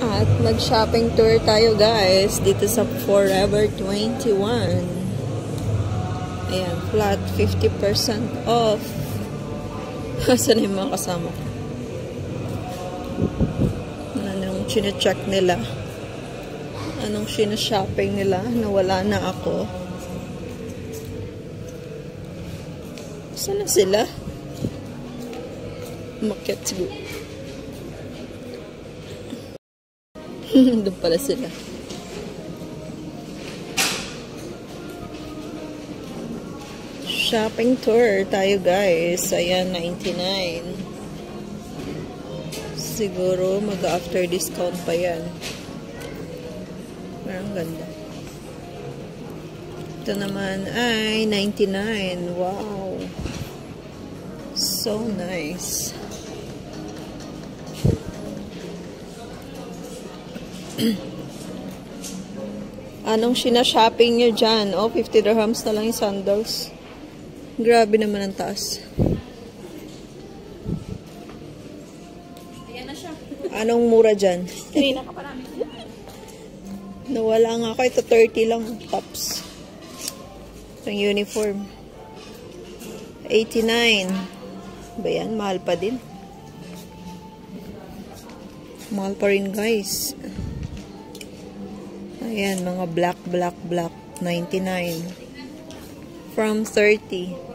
At mag-shopping tour tayo guys dito sa Forever 21. Ayan, flat 50% off. Saan yung mga kasama ko? Anong chine-check nila? Anong shopping nila? Nawala na ako. Saan na sila? Umakyat siguro. Doon pala sila. Shopping tour tayo guys. Ayan, 99. Siguro mag-after discount pa yan. Parang ganda. Ito naman ay 99. Wow. So nice. Anong shopping nyo dyan? Oh, 50 dirhams na lang yung sandals. Grabe naman ang taas. Ayan na siya. Anong mura dyan? Kanina ka pa namin. Nawala nga ako. Ito 30 lang. Tops. Itong uniform. 89. Ba yan? Mahal pa din. Mahal pa rin guys. Ayan, mga black. 99. From 30.